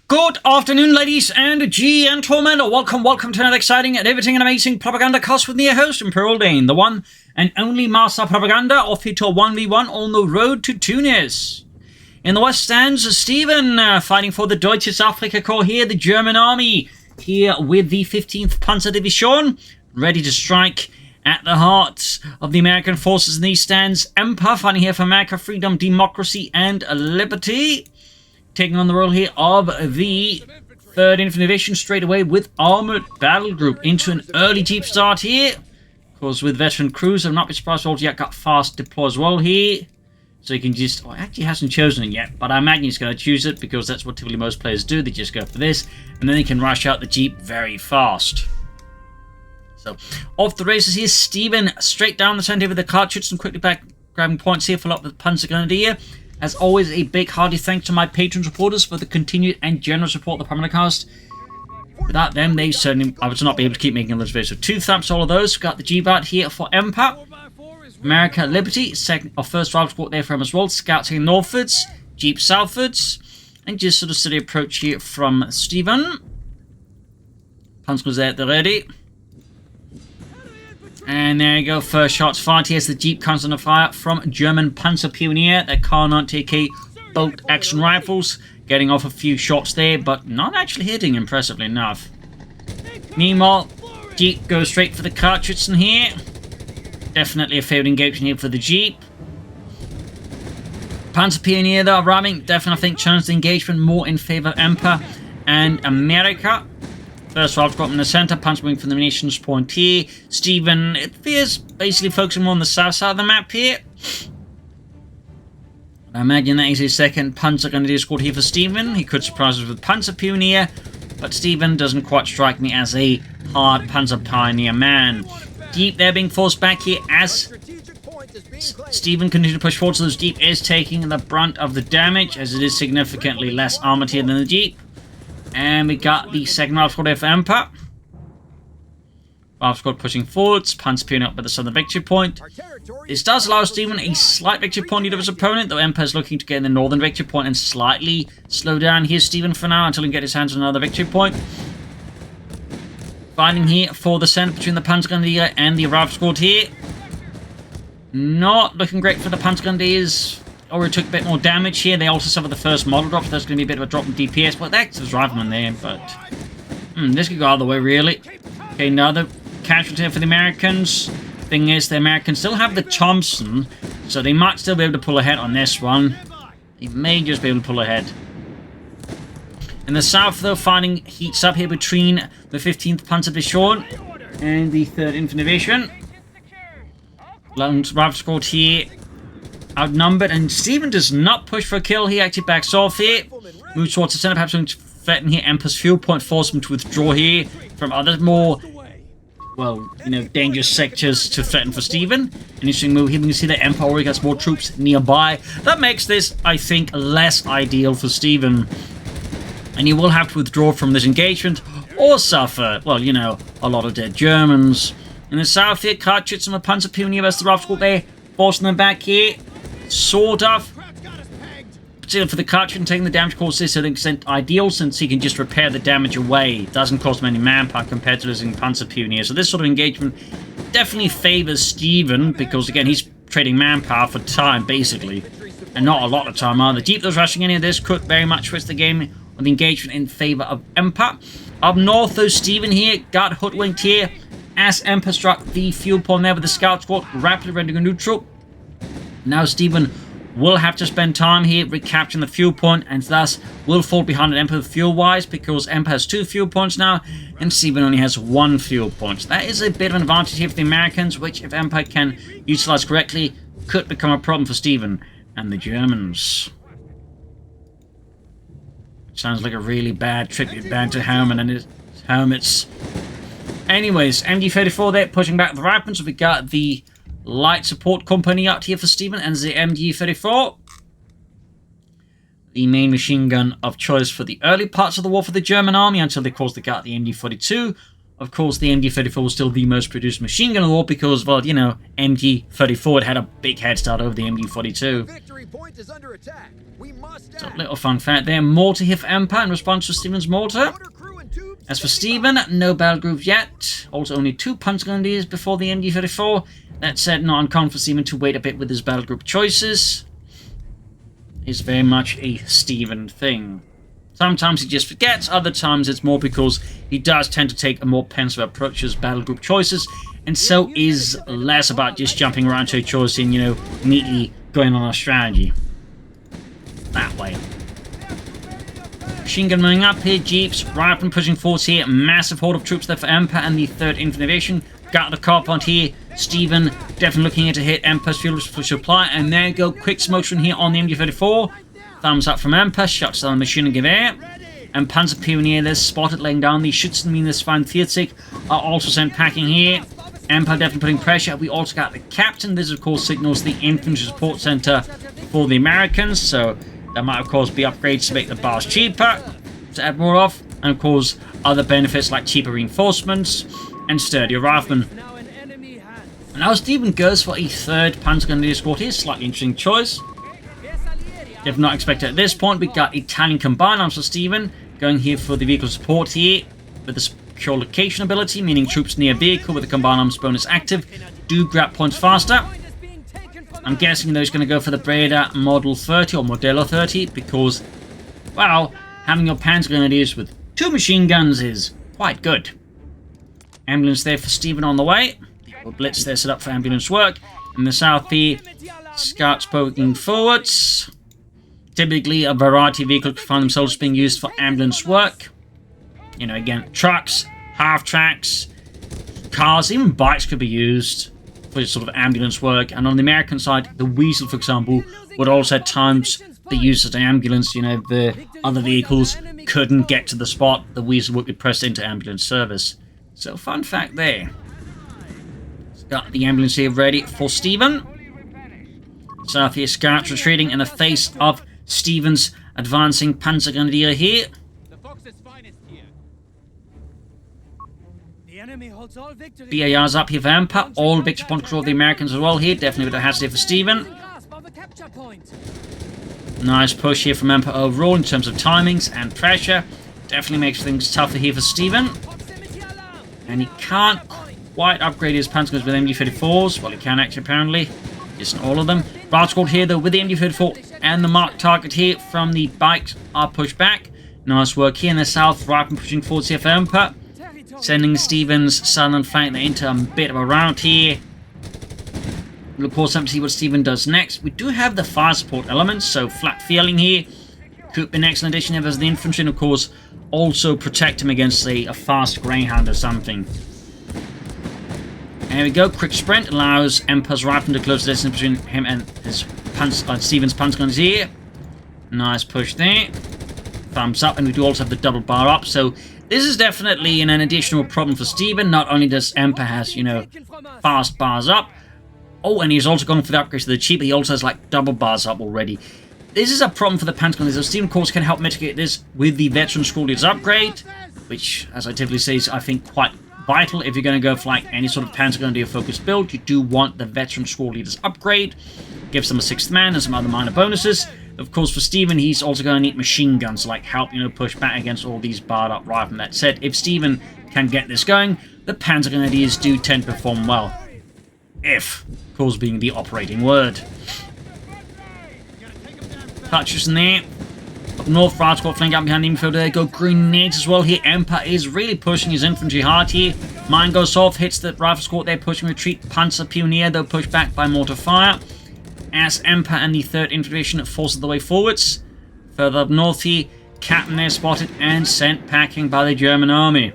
Good afternoon, ladies and gentlemen. Welcome to another exciting and everything and amazing Propagandacast with me, your host, Imperial Dane, the one and only master of propaganda, off here to a 1v1 on the road to Tunis. In the west stands Stephenn, fighting for the Deutsches Afrika Korps here, the German army, here with the 15th Panzer Division, ready to strike at the heart of the American forces. In these stands EMPA, fighting here for America, freedom, democracy, and liberty. Taking on the role here of the 3rd Infantry Division straight away with Armoured Battle Group into an early Jeep start here. Of course, with veteran crews, I've not been surprised all yet got fast deploy as well here. So you can just, actually hasn't chosen it yet, but I imagine he's going to choose it because that's what typically most players do. They just go for this, and then they can rush out the Jeep very fast. So, off the races here, Stephenn straight down the center with the cartridge and quickly back grabbing points here, follow up with Panzer Grenadier. As always, a big hearty thanks to my patron supporters for the continued and generous support of the Propagandacast. Without them, I would not be able to keep making this video. So 2 thumbs to all of those. We've got the G-Bat here for EMPA. America, Liberty, first rival squad there for him as well. Scouts here northwards, Jeep southwards. And just sort of steady approach here from Stephenn. Panzer's there at the ready. And there you go, first shots fired. Here's the Jeep comes under fire from German Panzer Pioneer, their Coh3 DAK bolt action rifles. Getting off a few shots there, but not actually hitting, impressively enough. Meanwhile, Jeep goes straight for the cartridge in here. Definitely a failed engagement here for the Jeep. Panzer Pioneer, though, arriving, definitely I think challenged the engagement more in favor of EMPA and America. First rival squad in the center, Panzer moving from the munitions point here. Stephenn, it appears, basically focusing more on the south side of the map here. I imagine that is his second Panzer Grenadier squad here for Stephenn. He could surprise us with Panzer Pioneer, but Stephenn doesn't quite strike me as a hard Panzer Pioneer man. Jeep there being forced back here as Stephenn continues to push forward, so this Jeep is taking the brunt of the damage, as it is significantly less armored here than the Jeep. And we got the second rival squad there for EMPA. Rival squad pushing forwards. Panzer Pioneer up by the southern victory point. This does allow Stephenn a slight victory point of his opponent, though EMPA is looking to get in the northern victory point and slightly slow down. Here's Stephenn for now until he can get his hands on another victory point. Fighting here for the center between the Panzer Grenadier and the rival squad here. Not looking great for the Panzer Grenadiers. Already took a bit more damage here. They also suffered the first model drop, so there's going to be a bit of a drop in DPS. But that's his rifleman there, but this could go either way, really. Okay, another casualty for the Americans. Thing is, the Americans still have the Thompson, so they might still be able to pull ahead on this one. They may just be able to pull ahead. In the south, though, fighting heats up here between the 15th Panzer Division and the 3rd Infantry Division. Lone rival squad here outnumbered, and Stephenn does not push for a kill. He actually backs off here, moves towards the center, perhaps going to threaten here EMPA's fuel point, force him to withdraw here from other more, well, dangerous sectors to threaten for Stephenn. An interesting move here. You can see that EMPA already has more troops nearby. That makes this, I think, less ideal for Stephenn, and he will have to withdraw from this engagement or suffer, well, a lot of dead Germans. In the south here, cartridge and a Panzer Pioneer as the rival squad there, forcing them back here. Sort of. Particularly for the cartridge and taking the damage caused this to an extent ideal, since he can just repair the damage away. It doesn't cost him any manpower compared to losing Panzer Pioneer. So this sort of engagement definitely favors Stephenn, because again, he's trading manpower for time, basically. And not a lot of time either. Jeep that's rushing any of this could very much twist the game of the engagement in favor of EMPA. Up north, though, Stephenn here got hoodwinked here as EMPA struck the fuel point there with the scout squad, rapidly rendering a neutral. Now Stephenn will have to spend time here recapturing the fuel point, and thus will fall behind EMPA fuel-wise, because EMPA has 2 fuel points now, and Stephenn only has 1 fuel point. So that is a bit of an advantage here for the Americans, which, if EMPA can utilize correctly, could become a problem for Stephenn and the Germans. Sounds like a really bad tribute band to Helmet and his helmets. Anyways, MG34 there, pushing back the riflemen, so we got the light support company out here for Stephenn and the MG34. The main machine gun of choice for the early parts of the war for the German army, until they, of course, they got the MG42. Of course, the MG34 was still the most produced machine gun in the war because, well, you know, MG34 had a big head start over the MG42. So, little fun fact there. Mortar here for EMPA in response to Stephenn's mortar. As for Stephenn, no battle groups yet. Also, only 2 punch grenadiers before the MG34. That said, not uncommon for Stephenn to wait a bit with his battle group choices. It's very much a Stephenn thing. Sometimes he just forgets, other times it's more because he does tend to take a more pensive approach to his battle group choices, and so is less about just jumping around to a choice and, you know, neatly going on a strategy. That way. Machine gun moving up here, jeeps, riflemen pushing forwards here, massive horde of troops there for EMPA and the 3rd Infantry Division. Got the car point here, Stephenn definitely looking here to hit EMPA's fuel supply, and there you go, quick smoke screen here on the MG34. Thumbs up from EMPA, shots down the machine gun gewehr. And Panzer Pioneers spotted laying down the Schützenmines 42 are also sent packing here. EMPA definitely putting pressure. We also got the captain. This of course signals the infantry support center for the Americans, so there might of course be upgrades to make the bars cheaper to add more of, and of course other benefits like cheaper reinforcements and sturdier riflemen. And now Stephenn goes for a 3rd Panzer Grenadier Squad here, slightly interesting choice. If not expected at this point, we got Italian combined arms for Stephenn, going here for the vehicle support here, with the secure location ability, meaning troops near vehicle with the combined arms bonus active do grab points faster. I'm guessing those going to go for the Breda Model 30 or Modello 30, because, well, having your Panzer Grenadiers with 2 machine guns is quite good. Ambulance there for Stephenn on the way. The blitz there set up for ambulance work. In the south here, scouts poking forwards. Typically, a variety of vehicles find themselves being used for ambulance work. You know, again, trucks, half-tracks, cars, even bikes could be used for sort of ambulance work. And on the American side, the Weasel, for example, would also at times be used as an ambulance. You know, the other vehicles couldn't get to the spot. The Weasel would be pressed into ambulance service. So, fun fact there. Got the ambulance here ready for Stephenn. South here, scouts retreating in the face of Stephenn's advancing Panzer Grenadier here. BAR's up here for EMPA. All victory point control of the Americans as well here. Definitely with a hazard here for Stephenn. Nice push here from EMPA overall in terms of timings and pressure. Definitely makes things tougher here for Stephenn. And he can't quite upgrade his Panzer Guns with MG34s. Well, he can actually, apparently. Isn't all of them. Barge squad here, though, with the MG34 and the marked target here from the bikes are pushed back. Nice work here in the south. Riflemen pushing forwards here for EMPA. Sending Stephenn's southern flank into a bit of a rout here. We'll of course have to see what Stephenn does next. We do have the fire support elements, so flat feeling here could be an excellent addition if there's the infantry, and of course also protect him against, say, a fast Greyhound or something. There we go, quick sprint allows EMPA's rifleman to close the distance between him and his Stephenn's Panzer guns here. Nice push there. Thumbs up, and we do also have the double bar up, so this is definitely an additional problem for Stephenn. Not only does EMPA has, you know, fast bars up, oh, and he's also going for the upgrades to the cheap, he also has like double bars up already. This is a problem for the Panzer guns. Stephenn, of course, can help mitigate this with the Veteran School Leaders upgrade, which, as I typically say, is, I think, quite vital if you're going to go for like any sort of Panzer Grenadier focused build. You do want the Veteran School Leaders upgrade. Gives them a 6th man and some other minor bonuses. Of course, for Stephenn, he's also going to need machine guns to like help, you know, push back against all these barred up riflemen. That said, if Stephenn can get this going, the Panzer Grenadiers do tend to perform well. If, of course, being the operating word. Touches in there. Up north, right squad flank out behind the infield. There go grenades as well here. EMPA is really pushing his infantry hard here. Mine goes off, hits the rifle squad there, pushing retreat. Panzer Pioneer, though, pushed back by mortar fire. As EMPA and the 3rd Infantry Division forces the way forwards. Further up north here, Captain there spotted and sent packing by the German army.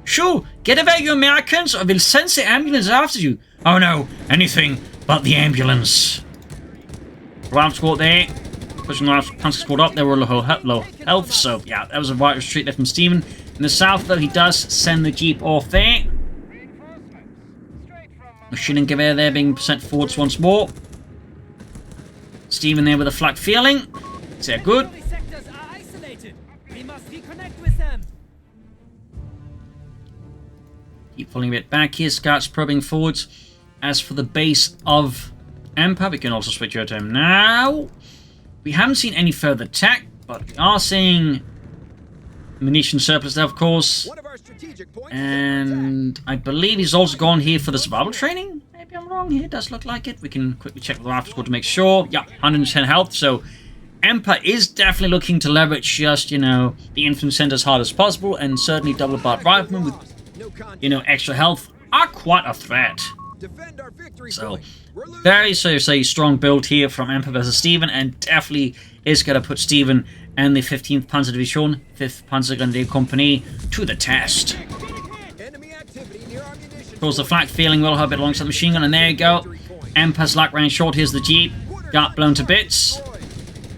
Sure, get away, you Americans, or we'll send the ambulance after you. Oh no, anything but the ambulance. Rifle squad there, pushing the Panzer squad up. They were low health, so yeah, that was a right retreat there from Stephenn. In the south, though, he does send the jeep off there. Machine and gewehr there being sent forwards once more. Stephenn there with a flak feeling. Sehr good. Keep pulling a bit back here. Scouts probing forwards. As for the base of EMPA, we can also switch over to him now. We haven't seen any further attack, but we are seeing munition surplus there, of course. And I believe he's also gone here for the survival training. Maybe I'm wrong here. It does look like it. We can quickly check with the rifle squad to make sure. Yeah, 110 health. So EMPA is definitely looking to leverage just, you know, the infantry center as hard as possible, and certainly double barred riflemen with, you know, extra health are quite a threat. So, very, so say, strong build here from EMPA versus Stephenn, and definitely is going to put Stephenn and the 15th Panzer Division, 5th Panzergrenadier Company, to the test. Of course, the flak feeling will have a bit alongside the machine gun, and there you go. EMPA's luck ran short. Here's the Jeep. Got blown to bits.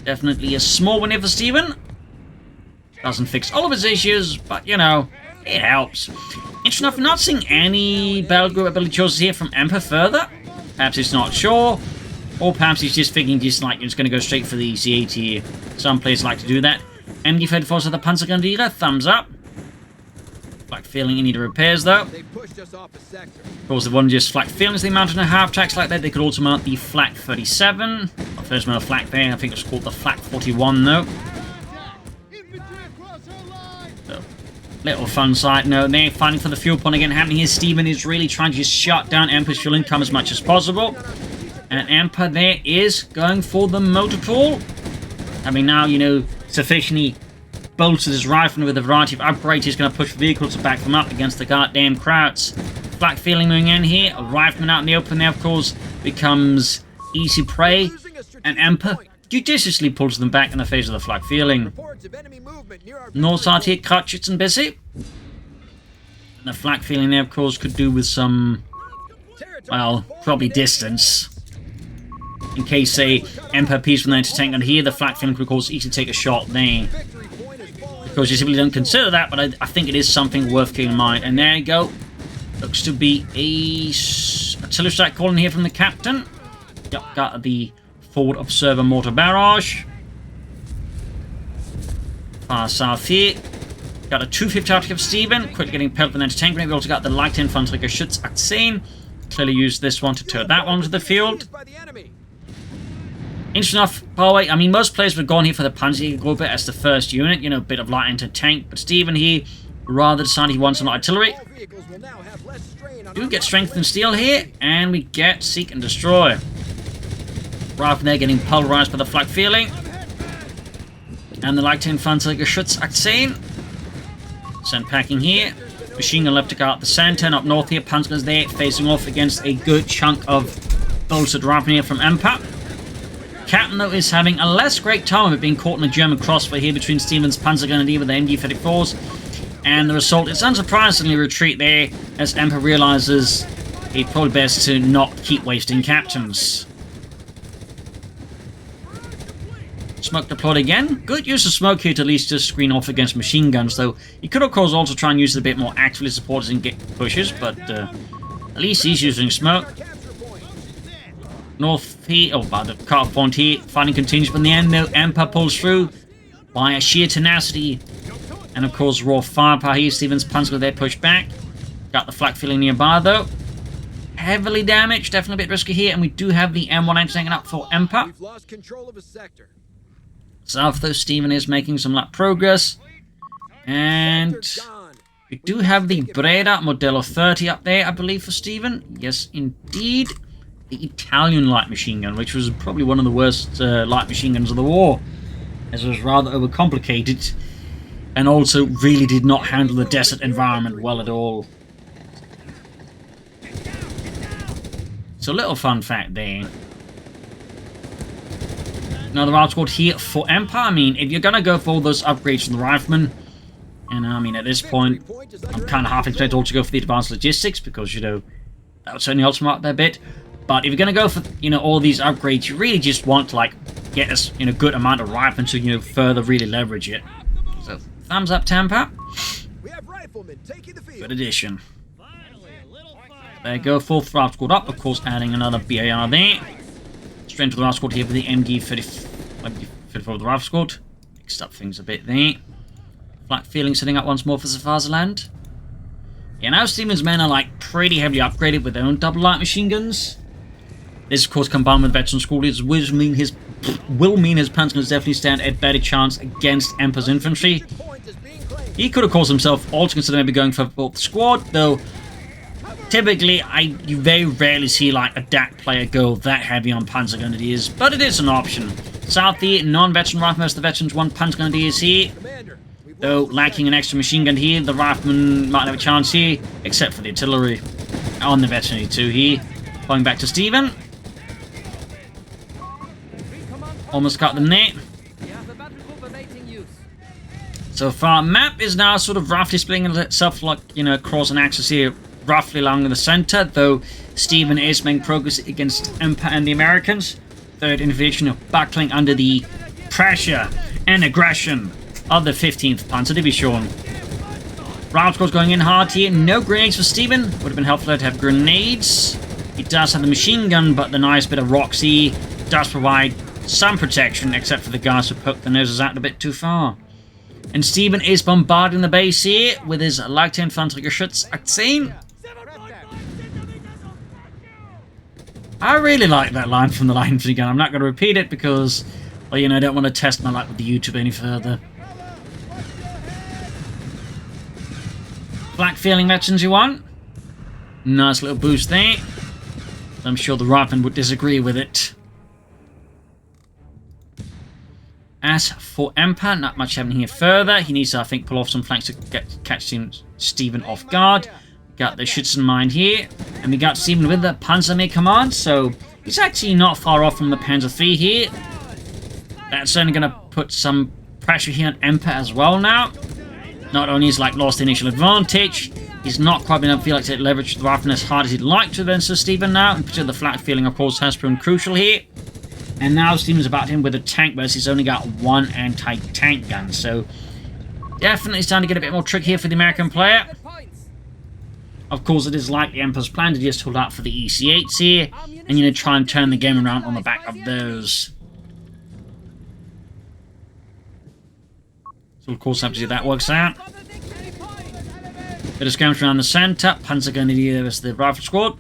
Definitely a small win here for Stephenn. Doesn't fix all of his issues, but, you know, it helps. Interesting enough, we're not seeing any battle group ability choices here from EMPA further. Perhaps he's not sure. Or perhaps he's just thinking just like he's going to go straight for the C80 here. Some players like to do that. MG34 of the Panzergrenadier, thumbs up. Flak feeling in need of repairs though. Of course, if one just flak feelings they mounted in half tracks like that, they could also mount the flak 37. Our first mount of flak there, I think it's called the flak 41 though. So, little fun side note there, fighting for the fuel point again happening here. Stephenn is really trying to just shut down EMPA's fuel income as much as possible. And EMPA there is going for the motor pool. Having now, you know, sufficiently bolstered his rifleman with a variety of upgrades, he's going to push vehicles to back them up against the goddamn crowds. Flak feeling moving in here. A rifleman out in the open there, of course, becomes easy prey. And EMPA judiciously pulls them back in the face of the flak feeling. North side here, Crutchets and busy. And the flak feeling there, of course, could do with some, well, probably distance. In case, say, EMPA piece from the anti-tank gun here, the flak feeling could, of course, easily take a shot there. Of course, you simply don't consider that, but I think it is something worth keeping in mind. And there you go. Looks to be a artillery strike calling here from the captain. Yep, got the forward observer mortar barrage. Far south here. Got a 250 outkick of Stephenn. Quickly getting pelted with an anti-tank grenade. We also got the light infantry Geschütz clearly used this one to turn that one to the field. Interesting enough, by the way, I mean, most players would have gone here for the Panzergruppe as the first unit, you know, a bit of light anti-tank, but Stephenn here rather decided he wants some artillery. Do get strength and steel here, and we get seek and destroy. Right from there, getting pulverized by the flak feeling. And the light infantry Geschütz sent packing here. Machine gun left to guard the center, and up north here, Panzerguns there, facing off against a good chunk of bolstered riflemen here from EMPA. Captain, though, is having a less great time of it being caught in a German crossfire here between Stephenn's Panzergrenadier with the MG34s. And the result is unsurprisingly retreat there, as EMPA realizes it's probably best to not keep wasting captains. Smoke deployed again. Good use of smoke here to at least just screen off against machine guns, though you could, of course, also try and use it a bit more actively supported and get pushes, but at least he's using smoke. North here, oh, by the cut-off point here, fighting continues, but in the end, though, EMPA pulls through by a sheer tenacity. And, of course, raw firepower here. Stephenn's Panzer there pushed back. Got the flak feeling nearby, though. Heavily damaged, definitely a bit risky here, and we do have the M1 tanking up for EMPA. We've lost control of a sector. South, though, Stephenn is making some lap progress. And we do have the Breda Modello 30 up there, I believe, for Stephenn. Yes, indeed. The Italian light machine gun, which was probably one of the worst light machine guns of the war, as it was rather overcomplicated and also really did not handle the desert environment well at all. So, little fun fact there. Another route squad here for EMPA. I mean, if you're going to go for all those upgrades from the riflemen, and I mean, at this point, I'm kind of half expected also to go for the advanced logistics, because, you know, that would certainly help them out there a bit. But if you're going to go for, you know, all these upgrades, you really just want to, like, get us, you know, good amount of riflemen to, you know, further really leverage it. So, thumbs up, Tampa. Good addition. There you go, fourth route squad up, of course, adding another BAR there. Straight to the route squad here with the MG34 of the route squad. Mixed up things a bit there. Flak feeling setting up once more for Svaziland. Yeah, now Stephen's men are like pretty heavily upgraded with their own double light machine guns. This, of course, combined with veteran school leaders, will mean his plans can definitely stand a better chance against EMPA's infantry. He could, of course, himself also consider maybe going for both squad, though typically you very rarely see like a DAK player go that heavy on Panzer Grenadiers, but it is an option. South here, non-veteran riflemen, most of the veterans want Panzer Grenadiers here. Though lacking an extra machine gun here, the riflemen might have a chance here, except for the artillery on the veteran too here. Going back to Stephenn. Almost got them there. So far, map is now sort of roughly splitting itself like, you know, across an axis here, roughly along the center, though Stephenn is making progress against EMPA and the Americans. Third Invasion buckling under the pressure and aggression of the 15th Panzer Division. Round squad's going in hard here. No grenades for Stephenn. Would have been helpful to have grenades. He does have the machine gun, but the nice bit of Roxy does provide some protection, except for the guys who poke their noses out a bit too far. And Stephenn is bombarding the base here with his leichte Infanteriegeschütz 18. I really like that line from the light infantry gun. I'm not going to repeat it because, well, you know, I don't want to test my luck with the YouTube any further. Flak feeling veterans you want? Nice little boost there. I'm sure the riflemen would disagree with it. As for EMPA, not much happening here further. He needs to, I think, pull off some flanks to catch Stephenn off guard. Got the Schützenmine here. And we got Stephenn with the Panzerarmee command, so he's actually not far off from the Panzer III here. That's certainly going to put some pressure here on EMPA as well now. Not only is like lost the initial advantage, he's not quite been able to feel like to leverage the rifle as hard as he'd like to then Sir Stephenn now. In particular, the flak feeling, of course, has proven crucial here. And now Stephenn's about him with a tank, whereas he's only got one anti-tank gun. So definitely starting to get a bit more tricky here for the American player. Of course, it is like the EMPA's plan to just hold out for the EC8s here, and, you know, try and turn the game around on the back of those. So, of course, have to see if that works out. Bit of skirmish around the center. Panzer Grenadier versus the rifle squad.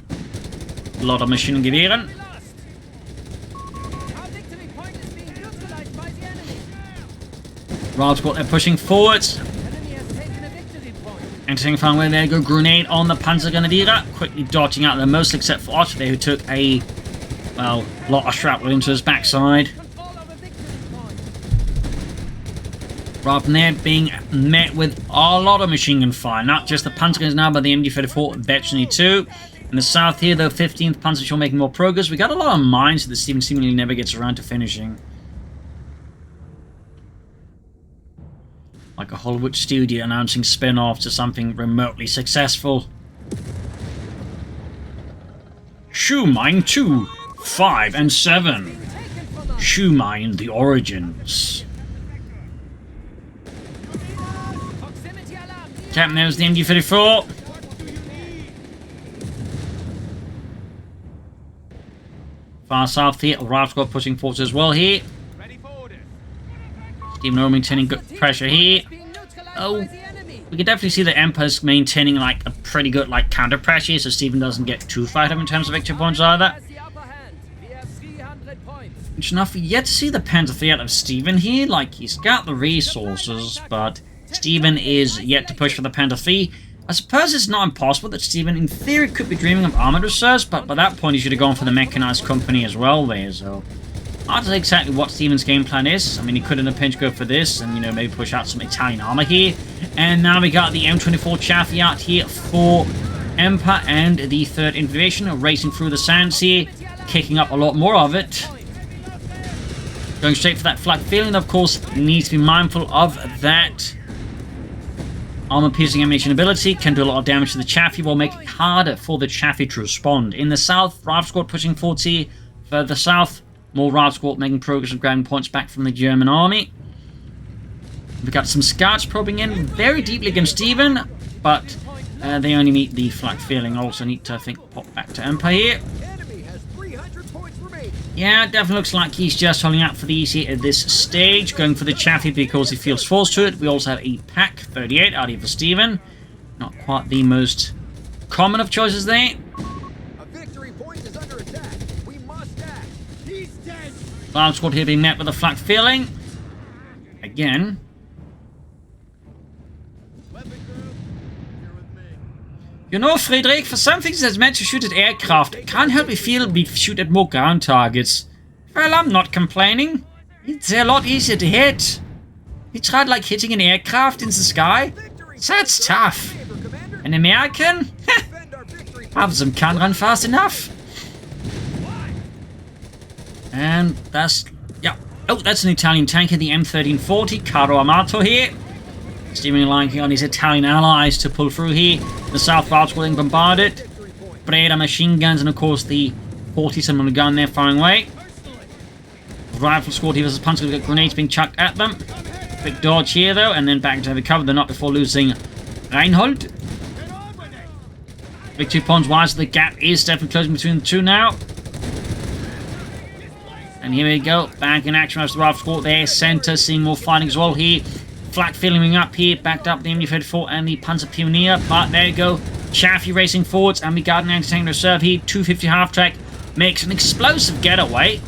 A lot of machine gewehren. Rifle squad, they're pushing forwards. Intensifying where they go, grenade on the Panzer Grenadier, quickly dodging out there, most except for Otto there, who took a, well, lot of shrapnel into his backside. Rather than there being met with a lot of machine gun fire, not just the Panzer guns now, but the MG-34 veteran too. In the south here, though, 15th Panzer Division making more progress. We got a lot of mines that Stephenn seemingly never gets around to finishing. Like a Hollywood studio announcing spin-off to something remotely successful. Shoe Mine 2, 5, and 7. Shoe Mine: The Origins. Captain, there's the MG-34. Far south here, Rifle Squad pushing forward as well here. Stephenn maintaining good pressure here. Oh, we can definitely see that EMPA's maintaining like a pretty good like counter pressure, so Stephenn doesn't get too fired up in terms of victory points either. Which enough, yet to see the Panzer III out of Stephenn here. Like, he's got the resources, but Stephenn is yet to push for the Panzer III. I suppose it's not impossible that Stephenn, in theory, could be dreaming of armored reserves, but by that point he should have gone for the mechanized company as well there, so hard to say exactly what Stephenn's game plan is. I mean, he could in a pinch go for this and, you know, maybe push out some Italian armor here. And now we got the M24 Chaffee out here for EMPA and the 3rd Invasion, racing through the sands here, kicking up a lot more of it. Going straight for that flak feeling, of course, needs to be mindful of that. Armor-piercing ammunition ability can do a lot of damage to the Chaffee while making it harder for the Chaffee to respond. In the south, Rifle Squad pushing forward here. Further south, more Rifle Squad making progress and grabbing points back from the German army. We've got some scouts probing in very deeply against Stephenn, but they only meet the flak feeling. Also need to, I think, pop back to EMPA here. Yeah, it definitely looks like he's just holding out for the EC at this stage, going for the Chaffee because he feels forced to it. We also have a PAK 38 out here for Stephenn. Not quite the most common of choices there. A victory point is under attack. We must act. He's dead. Large squad here being met with a flak feeling. Again. You know, Friedrich, for some things that's meant to shoot at aircraft, I can't help but feel we shoot at more ground targets. Well, I'm not complaining. It's a lot easier to hit. You tried like hitting an aircraft in the sky? That's tough. An American? Half of them can't run fast enough. And that's... yeah. Oh, that's an Italian tanker, the M1340, Carro Armato here. Steaming line on his Italian allies to pull through here. The South Routes getting bombarded. Breda machine guns and of course the 40-some gun there firing away. Rifle squad here versus Panzer, we've got grenades being chucked at them. Quick dodge here though, and then back into heavy cover. They're not before losing Reinhold. Victory points wise, the gap is definitely closing between the two now. And here we go, back in action as the rifle squad there. Center seeing more fighting as well here. Flak filling up here, backed up the MU-34 and the Panzer Pioneer, but there you go. Chaffee racing forwards, and we got an anti-tank reserve here. 250 half-track makes an explosive getaway.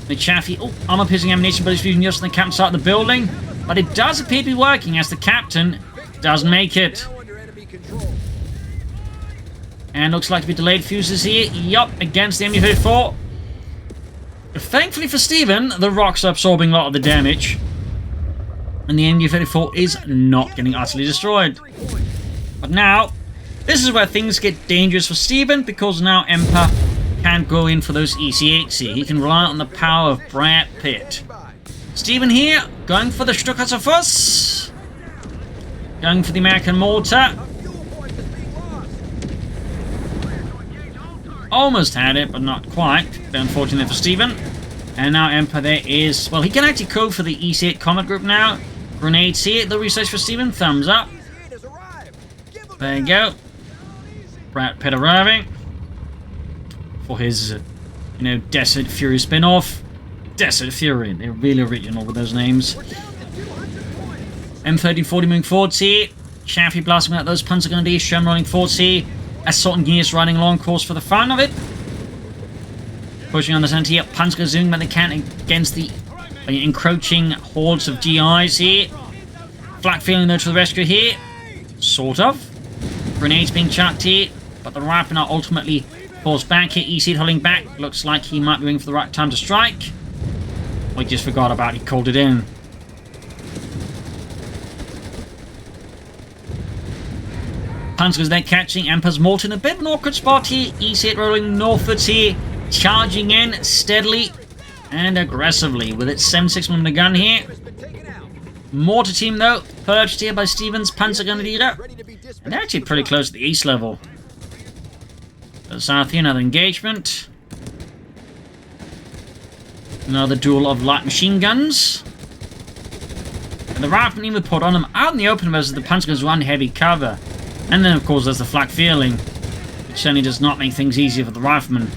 The Chaffee, oh, armor-piercing ammunition, but it's using just on the captain side of the building. But it does appear to be working as the captain doesn't make it. And looks like to be delayed fuses here. Yup, against the MU-34. Thankfully for Stephenn, the rocks are absorbing a lot of the damage. And the MU-34 is not getting utterly destroyed. But now, this is where things get dangerous for Stephenn, because now EMPA can't go in for those EC8s here. He can rely on the power of Brad Pitt. Stephenn here, going for the Stuttgarter Fuss. Going for the American mortar. Almost had it, but not quite. Very unfortunate for Stephenn. And now EMPA there is... well, he can actually code for the EC8 combat group now. Grenades here. The research for Stephenn. Thumbs up. There you go. Brad Pitt arriving. For his, Desert Fury spin-off. Desert Fury. They're really original with those names. M1340 moving forwards here. Chaffee blasting out those Panzer Grenadiers. Sherman running forwards here. Assault Engineers riding along course for the fun of it. Pushing on the center here. Panzer zooming when they can against the encroaching hordes of GIs here. Flak feeling though to the rescue here. Sort of. Grenades being chucked here. But the riflemen are ultimately forced back here. EC holding back. Looks like he might be waiting for the right time to strike. We just forgot about it. He called it in. Panzer's there catching EMPA's mortar in a bit of an awkward spot here. EC8 rolling northwards here. Charging in steadily and aggressively with its 7.6mm gun here. Mortar team though, purged here by Stephenn's Panzer Grenadier. And they're actually pretty close to the east level. So south here, another engagement. Another duel of light machine guns. And the riflemen even put on them out in the open versus the Panzer guns run heavy cover. And then of course there's the flak feeling, which certainly does not make things easier for the riflemen.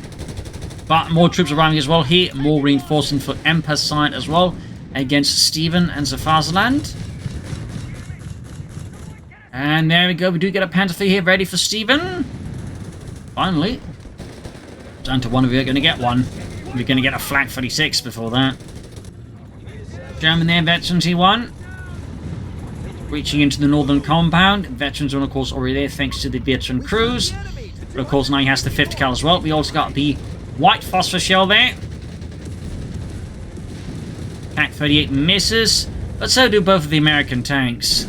But more troops arriving as well here. More reinforcement for EMPA's side as well. Against Stephenn and Zafazaland. And there we go. We do get a Panther here ready for Stephenn. Finally. Down to one of you are going to get one. We're going to get a flak 36 before that. German there. Veterans E1. Reaching into the northern compound. Veterans are of course already there thanks to the veteran crews. But of course now he has the 50 cal as well. We also got the white phosphor shell there. Tank 38 misses, but so do both of the American tanks.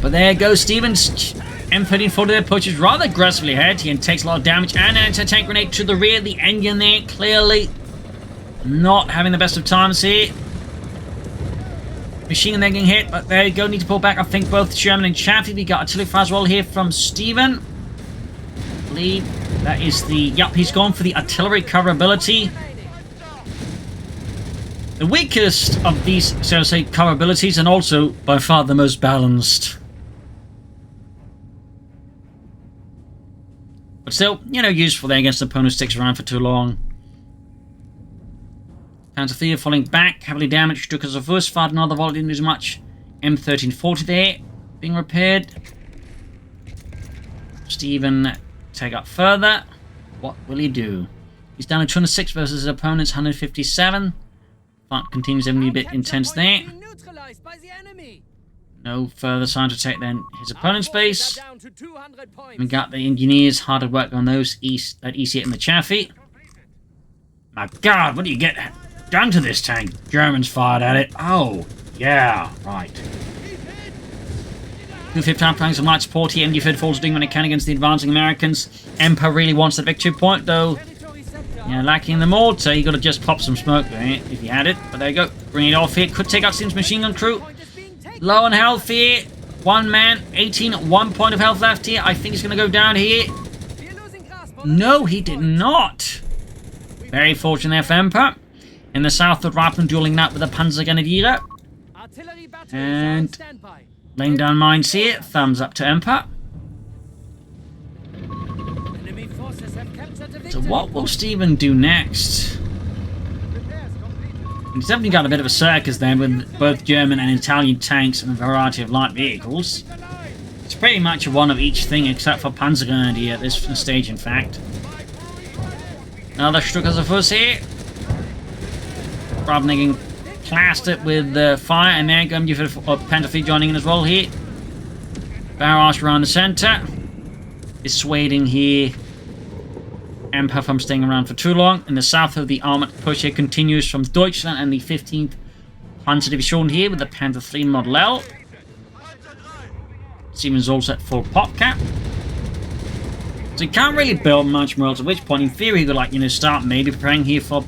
But there goes Stephenn's M1340 there, pushes rather aggressively ahead. He takes a lot of damage, and an anti-tank grenade to the rear. The engine there clearly not having the best of times here. Machine gun there getting hit, but there you go. Need to pull back. I think both Sherman and Chaffee. We got artillery fire as well here from Stephenn. I believe that is the... Yep, he's gone for the artillery cover ability. The weakest of these, so to say, cover abilities, and also by far the most balanced. But still, useful there against the opponent who sticks around for too long. Panzer falling back, heavily damaged, took us a first fight, another volley, didn't lose much. M1340 there being repaired. Stephenn take up further. What will he do? He's down to 206 versus his opponent's 157. Fight continues having a bit intense there. No further sign to take then his opponent's base. We got the engineers hard at work on those that EC8 and the Chaffee. My god, what do you get done to this tank? Germans fired at it. Oh, yeah, right. 2/5 time planks of light support here. MD 34's doing what it can against the advancing Americans. EMPA really wants the victory point, though. Yeah, lacking the mortar, you got to just pop some smoke there if you had it. But there you go. Bring it off here. Could take out Stephen's machine gun crew. Low on health here. One man, 18, 1 point of health left here. I think he's going to go down here. No, he did not. Very fortunate there for EMPA. In the south, the Rifleman dueling that with a Panzergrenadier. And laying down mines here. Thumbs up to EMPA. So what will Stephenn do next? He's definitely got a bit of a circus there with both German and Italian tanks and a variety of light vehicles. It's pretty much a one of each thing except for Panzergrenadier at this stage, in fact. Another Stucker's here. Rather than getting plastered with fire, and there comes Panther joining in as well here. Barrage around the centre. Dissuading here EMPA from staying around for too long. In the south of the armoured push here continues from Deutschland and the 15th Panzer Division here with the Panther 3 Model L. Stephenn's also at full pop cap. So you can't really build much more, at which point in theory you could, like, start maybe preparing here for,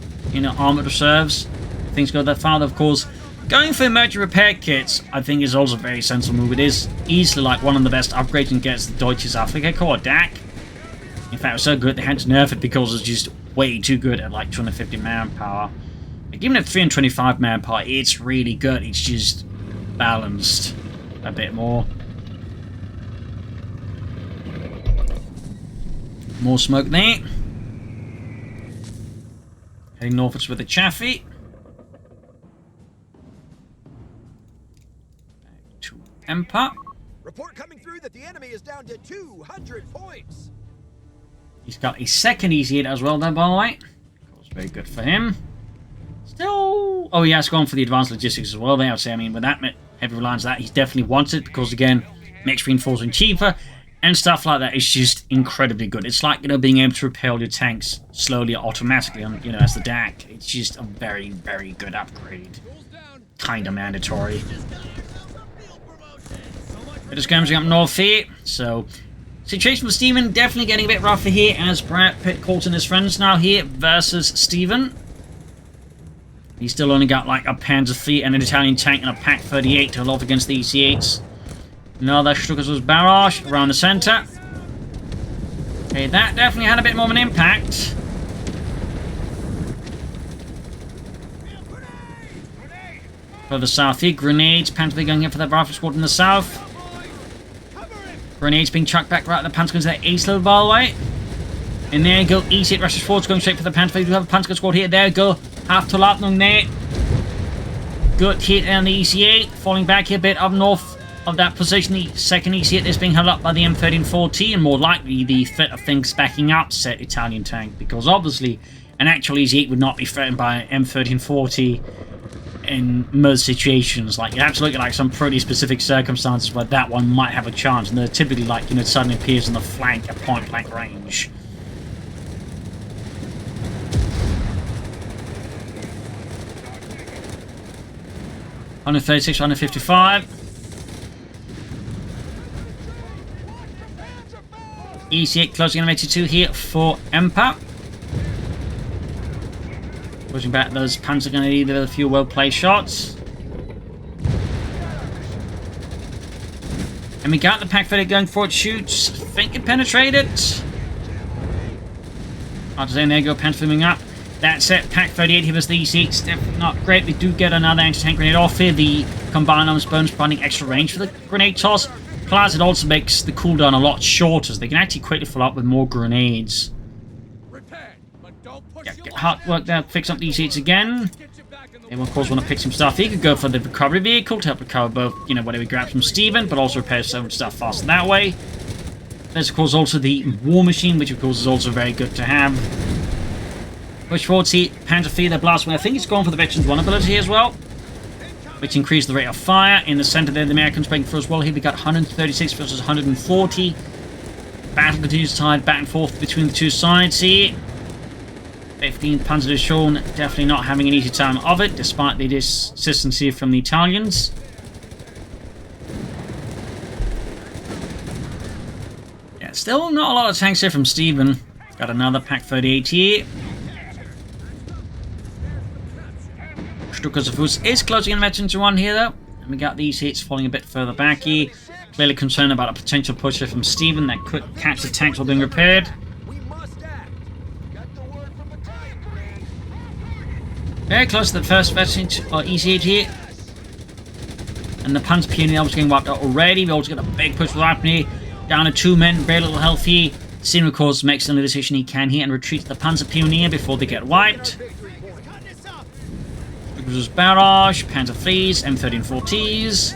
armoured reserves. If things go that far, of course. Going for emergency repair kits, I think, is also a very sensible move. It is easily, like, one of the best upgrades and gets the Deutsches Afrika Corps, DAK. In fact, it was so good they had to nerf it because it's just way too good at like 250 manpower. Like, even at 325 manpower, it's really good. It's just balanced a bit more. More smoke there. Heading northwards with the Chaffee. Back to EMPA. Report coming through that the enemy is down to 200 points. He's got a second EC8 as well, then, by the way. Of course, very good for him. Still... Oh, he has gone for the advanced logistics as well. There, I'd say. I mean, with that heavy reliance on that, he definitely wants it because, again, makes reinforcing cheaper and stuff like that. It's just incredibly good. It's like, being able to repel your tanks slowly or automatically, on, as the DAK. It's just a very, very good upgrade. Kind of mandatory. Bit of skirmishing up north here, so... Situation for Stephenn definitely getting a bit rougher here as Brad Pitt caught in his friends now here versus Stephenn. He's still only got like a Panzer 3 and an Italian tank and a Pak 38 to hold off against the EC8s. Another Stucker's barrage around the centre. Okay, that definitely had a bit more of an impact. Further south here, grenades, Panther going in for the rifle squad in the south. Grenades being chucked back right at the Panzer to their ace level, by the way. And there you go, EC8 rushes forwards, going straight for the Panther. We do have a Panzer squad here. There you go. Half to Ladnung there. Good hit on the EC8. Falling back here a bit up north of that position. The second EC8 is being held up by the M1340, and more likely the threat of things backing up set Italian tank, because obviously an actual EC8 would not be threatened by an M1340 in most situations. Like, you have to look at like some pretty specific circumstances where that one might have a chance, and they're typically like, suddenly appears on the flank at point blank range. $136, $155. EC8 closing on 82 here for EMPA. Pushing back those Panzer Grenadier with a few well-placed shots. And we got the Pak 38 going for it. Shoots. I think it penetrated. Hard to say, and there you go, Panther moving up. That's it. Pak 38 here was the EC8. Definitely not great. We do get another anti-tank grenade off here. The combined arms bonus providing extra range for the grenade toss. Plus, it also makes the cooldown a lot shorter, so they can actually quickly follow up with more grenades. Get hard work there, fix up these hits again. They will, of course, want to pick some stuff. He could go for the recovery vehicle to help recover both, you know, whatever he grabs from Stephenn, but also repair some stuff faster that way. There's, of course, also the war machine, which, of course, is also very good to have. Push forward, see, Panzer III, their blast. Well, I think it's gone for the Veterans 1 ability as well, which increased the rate of fire. In the center there, the Americans breaking through as well. Here we got 136 versus 140. Battle continues tied back and forth between the two sides here. 15 Panzer Division definitely not having an easy time of it, despite the assistance here from the Italians. Yeah, still not a lot of tanks here from Stephenn. Got another Pak 38 here. Stukas of Fuss is closing in Veterans 1 here though. And we got these hits falling a bit further back here. Clearly concerned about a potential push here from Stephenn that could catch the tanks while being repaired. Very close to the first Veterans or EC8 here. And the Panzer Pioneer was getting wiped out already. We also got a big push with Rapney. Down to 2 men, very little health here. Stephenn, of course, makes the only decision he can here and retreats the Panzer Pioneer before they get wiped. Barrage, Panzer IIIs, M1340s.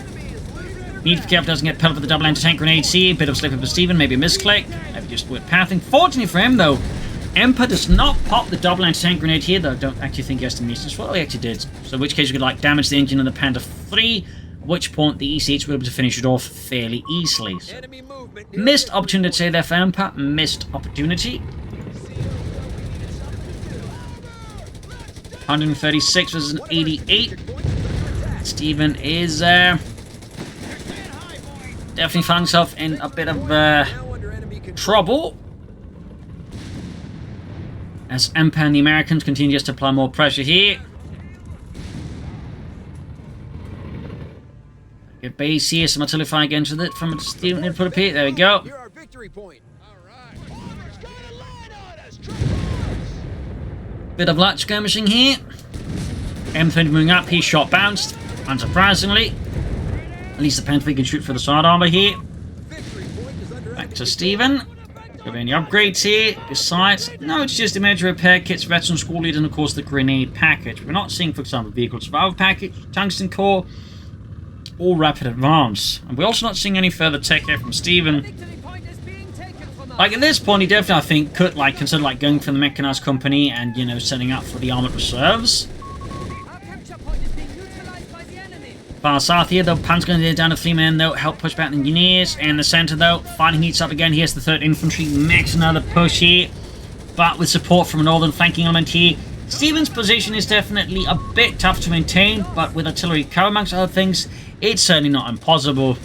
Need to be careful doesn't get pelted with the double anti-tank grenades here. Bit of slip for Stephenn, maybe a misclick. Maybe just weird pathing. Fortunately for him though, EMPA does not pop the double anti-tank grenade here, though I don't actually think he has to miss this. Well, he actually did. So in which case we could like damage the engine of the Panzer III, at which point the EC8s were able to finish it off fairly easily. So, missed opportunity to say there for EMPA, missed opportunity. 136 versus an 88. Stephenn is definitely found himself in a bit of trouble. As EMPA and the Americans continue just to apply more pressure here. Good base here, some artillery fire against it from Stephenn in put up here. There we go. Bit of light skirmishing here. M20 moving up, he shot bounced. Unsurprisingly. At least the Panther can shoot for the side armor here. Back to Stephenn. Do we have any upgrades here? Besides, no, it's just emergency repair kits, veteran school lead, and of course the grenade package. We're not seeing, for example, vehicle survival package, tungsten core, or rapid advance. And we're also not seeing any further tech here from Stephenn. Like at this point, he definitely, I think, could like consider like going for the mechanized company and, you know, setting up for the armored reserves. Far south here, though, Pan's going to get down to 3 men, though, help push back the engineers. And the center, though, fighting heats up again. Here's the 3rd Infantry, makes another push here. But with support from a northern flanking element here, Stephenn's position is definitely a bit tough to maintain, but with artillery cover amongst other things, it's certainly not impossible.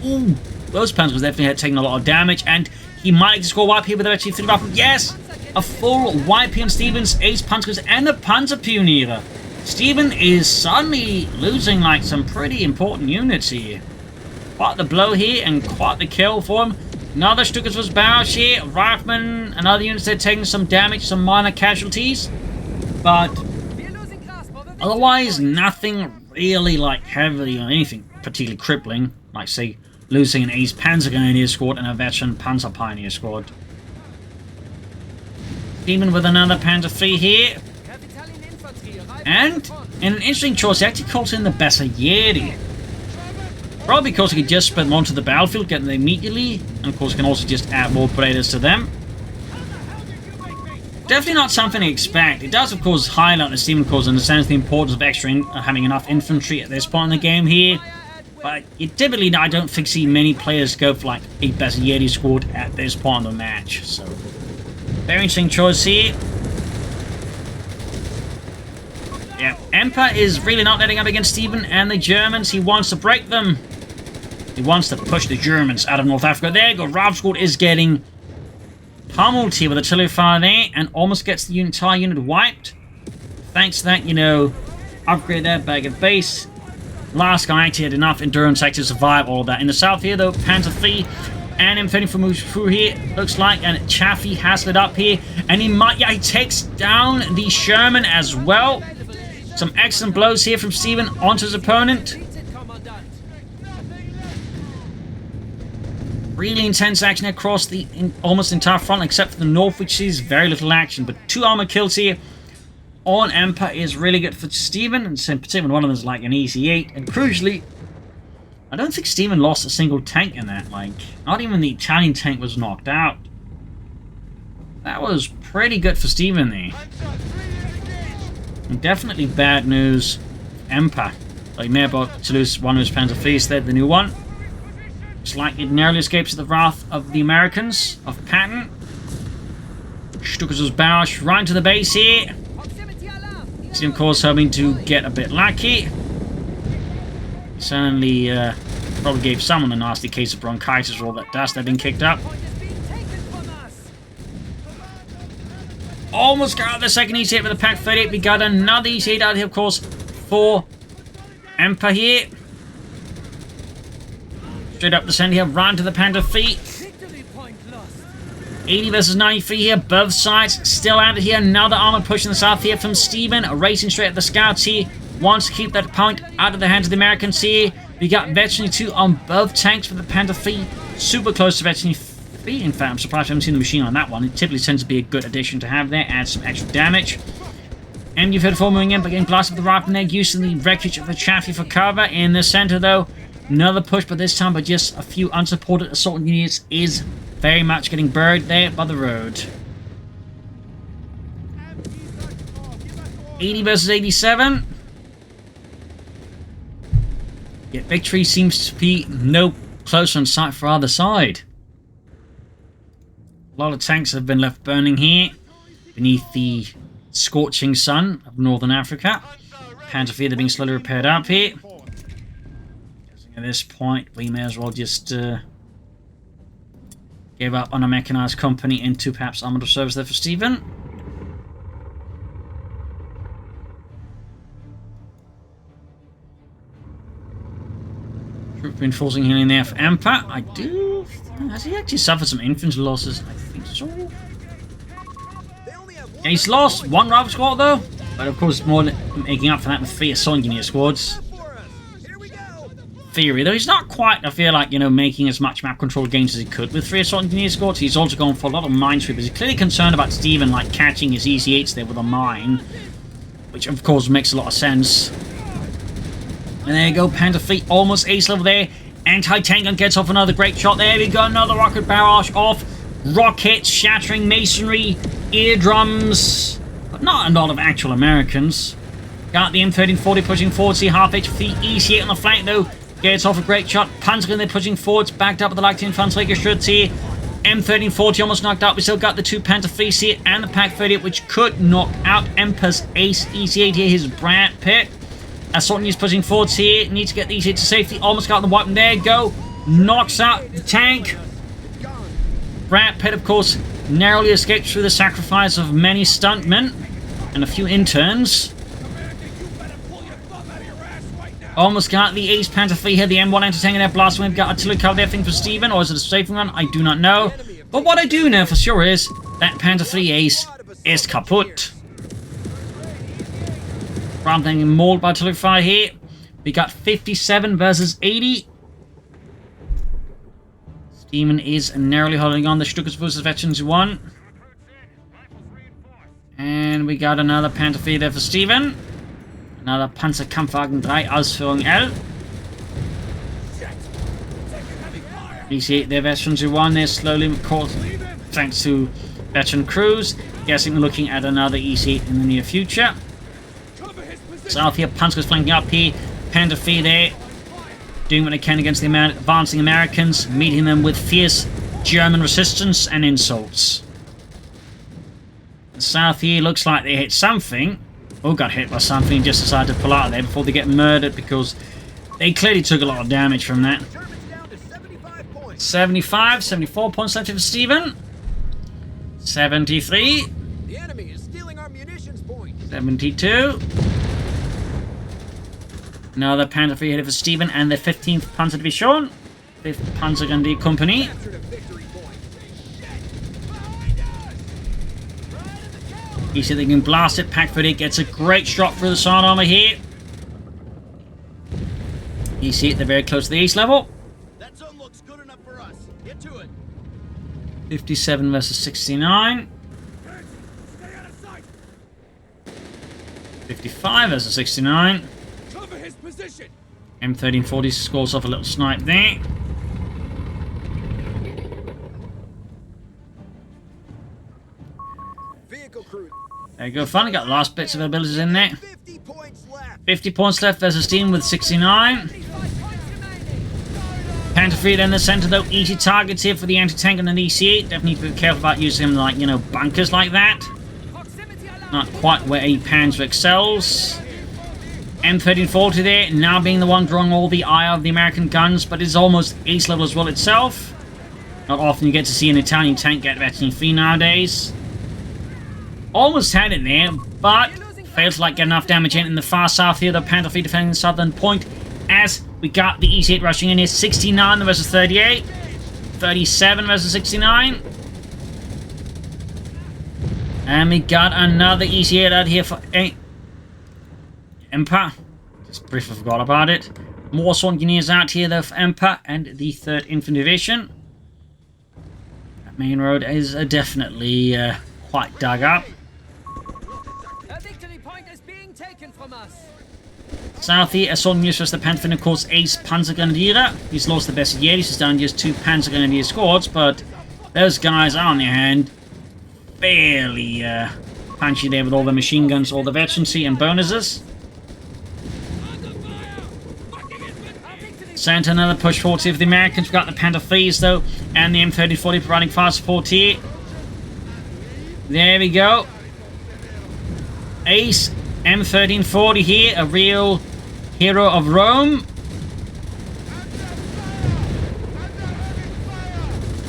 Ooh, those Pans was definitely taking a lot of damage, and he might just score wipe here with the actually 3 rifle. Yes! A full wipe here on Stephenn's Ace Panzers and the Panzer Pioneer. Stephenn is suddenly losing like some pretty important units here. Quite the blow here and quite the kill for him. Another Stukas was barrage here. Rifleman and other units they're taking some damage, some minor casualties. But otherwise nothing really like heavily or anything particularly crippling. Like say losing an Ace Panzer Pioneer squad and a veteran Panzer Pioneer squad. Stephenn with another Panzer III here. And in an interesting choice, he actually calls in the Bersaglieri. Probably because he could just split them onto the battlefield, get them immediately, and of course he can also just add more Predators to them. Definitely not something to expect. It does of course highlight the Stephenn, of course, understands the importance of having enough infantry at this point in the game here. But you typically, I don't think see many players go for like a Bersaglieri squad at this point in the match. So, very interesting choice here. Yeah, EMPA is really not letting up against Stephenn and the Germans. He wants to break them. He wants to push the Germans out of North Africa. There you go. Rav squad is getting pummeled here with artillery fire there and almost gets the entire unit wiped. Thanks to that, you know, upgrade that bag of base. Last guy actually had enough endurance to survive all of that. In the south here, though, Panzer III and M34 moves through here, looks like, and Chaffee has lit up here. And he might, yeah, he takes down the Sherman as well. Some excellent blows here from Stephenn onto his opponent. Really intense action across the almost entire front, except for the north, which sees very little action. But 2 armor kills here. on EMPA is really good for Stephenn, and in particular one of them is like an easy 8, and crucially, I don't think Stephenn lost a single tank in that, like, not even the Italian tank was knocked out. That was pretty good for Stephenn there. And definitely bad news for EMPA. Like, may about to lose one of his Panzer III instead, the new one. Looks like it narrowly escapes the wrath of the Americans, of Patton. Stukas' barrage right to the base here. See, of course, hoping to get a bit lucky. Certainly, probably gave someone a nasty case of bronchitis with all that dust that had been kicked up. Almost got the second EC8 with the Pack 38. We got another EC8 out here, of course, for EMPA here. Straight up the center here, run to the Panther feet. 80 versus 93 here, both sides still out of here. Another armor push in the south here from Stephenn, racing straight at the scouts here. Wants to keep that point out of the hands of the Americans here. We got Veteran 2 on both tanks for the Panther feet. Super close to Veteran 3. In fact, I'm surprised I haven't seen the machine on that one. It typically tends to be a good addition to have there, add some extra damage. MD-34 moving in, but getting blasted with the rifle egg, using the wreckage of the Chaffee for cover. In the center, though, another push, but this time by just a few unsupported assault units is very much getting buried there by the road. 80 versus 87. Yet victory seems to be no closer in sight for either side. A lot of tanks have been left burning here beneath the scorching sun of northern Africa. Panzer IV are being slowly repaired up here. At this point, we may as well just give up on a mechanized company into perhaps armored service there for Stephenn. Troop reinforcing healing there for EMPA. I do. Has he actually suffered some infantry losses? I think so. Yeah, he's lost one rifle squad though, but of course more than making up for that with 3 assault engineer squads. Theory though, he's not quite, I feel like, you know, making as much map control gains as he could with 3 assault engineer squads. He's also going for a lot of minesweepers. He's clearly concerned about Stephenn like catching his EC8s there with a mine, which of course makes a lot of sense. And there you go, Panther fleet almost ace level there. Anti-tank gun gets off another great shot. There we go, another rocket barrage off. Rockets shattering masonry, eardrums, but not a lot of actual Americans. Got the M1340 pushing forward. See half HP EC8 on the flank though. Gets off a great shot. Panzergun they're pushing forwards, backed up with the light infantry gestürzt here. M1340 almost knocked out. We still got the 2 Panther IIIs here and the Pack 38, which could knock out EMPA's ace EC8 here, his Brad Pitt. Assault is pushing forwards here. Needs to get these hits to safety. Almost got the weapon. There you go. Knocks out the tank. Brad Pitt, of course, narrowly escaped through the sacrifice of many stuntmen and a few interns. Almost got the Ace Panther III here. The M1 anti-tank in there. Blast. We've got artillery cover there. Thing for Stephenn, or is it a strafing run? I do not know. But what I do know for sure is that Panther III Ace is kaput. Rather than mauled by artillery fire here. We got 57 versus 80. Stephenn is narrowly holding on. The Stukas versus Veterans 1. And we got another Panther IV there for Stephenn. Another Panzerkampfwagen 3 Ausführung L. EC8 there, Veterans 1. They're slowly caught thanks to veteran crews. Guessing we're looking at another EC8 in the near future. South here, Panzer's flanking up here. Panther IV there, doing what they can against the advancing Americans, meeting them with fierce German resistance and insults. The south here looks like they hit something. Oh, got hit by something, just decided to pull out of there before they get murdered because they clearly took a lot of damage from that. 74 points left for Stephenn. 73. The enemy is stealing our munitions point. 72. Another Panther IV headed for Stephenn and the 15th Panzer Division, 5th Panzergrenadier Company. You see they can blast it. Pack 38 gets a great shot through the side armor here. You see it, they're very close to the ace level. That zone looks good enough for us. Get to it. 57 versus 69. 55 versus 69. Cover his position. M1340 scores off a little snipe there. Vehicle crew. There you go, finally got the last bits of abilities in there. 50 points left. 50 points left versus team with 69. Panther Fleet in the center though, easy targets here for the anti-tank and the EC8. Definitely need to be careful about using them like, you know, bunkers like that. Not quite where a Panzer excels. M1340 there, now being the one drawing all the ire of the American guns, but it's almost ace level as well itself. Not often you get to see an Italian tank get veteran free nowadays. Almost had it there, but failed to like get enough damage in the far south here. The Panther Fleet defending the southern point as we got the EC8 rushing in here. 69 versus 38. 37 versus 69. And we got another EC8 out here for EMPA. Just briefly forgot about it. More Swan Engineers out here though for EMPA and the 3rd Infantry Division. That main road is definitely quite dug up. A victory point is being taken from us. South here, Assault News versus the Panther, of course, Ace Panzergrenadier. He's lost the best yet. He's down just 2 Panzergrenadier squads, but those guys are on their hand. Fairly punchy there with all the machine guns, all the veterancy and bonuses. Sent another push forward here for the Americans. We've got the Panther Fleets though, and the M1340 providing fast support here. There we go. Ace M1340 here, a real hero of Rome.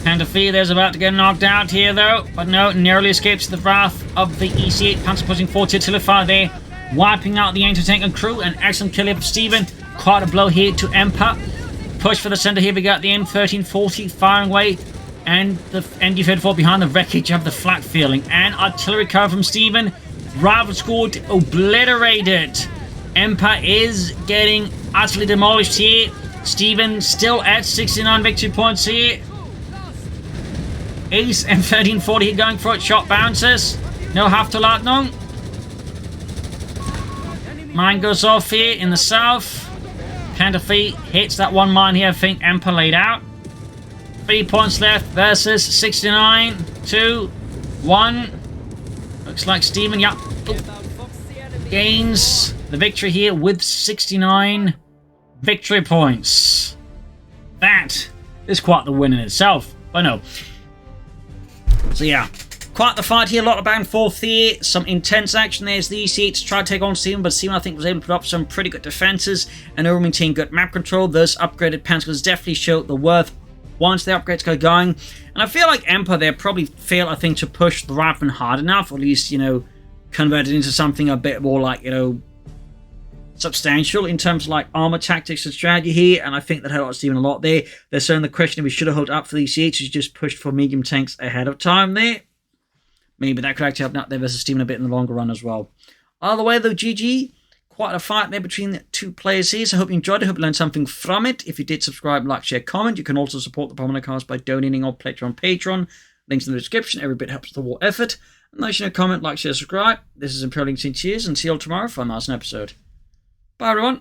Panther Fleet there's about to get knocked out here though, but no, narrowly escapes the wrath of the EC8 Panzer pushing forward to Tilify there, wiping out the anti-tank and crew. An excellent kill here for Stephenn. Quite a blow here to EMPA. Push for the center here. We got the M1340 firing away, and the ND34 behind the wreckage of the flak feeling. And artillery cover from Stephenn. Rival squad obliterated. EMPA is getting utterly demolished here. Stephenn still at 69 victory points here. Ace M1340 going for it. Shot bounces. No Haftaladnung. Mine goes off here in the south. Panther Fleet hits that one mine here. I think EMPA laid out. 3 points left versus 69. 2, 1. Looks like Stephenn, yeah, gains the victory here with 69 victory points. That is quite the win in itself. But no. So yeah, quite the fight here. A lot of back and forth here. Some intense action. There's the EC8 to try to take on Stephenn, but Stephenn I think was able to put up some pretty good defenses and over maintain good map control. Those upgraded Panzers definitely show the worth once the upgrades go going. And I feel like EMPA there probably failed, I think, to push the rifleman hard enough, or at least, you know, convert it into something a bit more like, you know, substantial in terms of like armor tactics and strategy here. And I think that helped Stephenn a lot there. There's certainly the question if we should have held up for the EC8s, who just pushed for medium tanks ahead of time there. Maybe that could actually help out there versus Stephenn a bit in the longer run as well. Either way though, GG. Quite a fight there between the two players here, so I hope you enjoyed it. I hope you learned something from it. If you did, subscribe, like, share, comment. You can also support the Propagandacast by donating or pledging on Patreon. Links in the description. Every bit helps the war effort. And those, you know, comment, like, share, subscribe. This is Imperial Links in Cheers, and see you all tomorrow for a nice episode. Bye, everyone.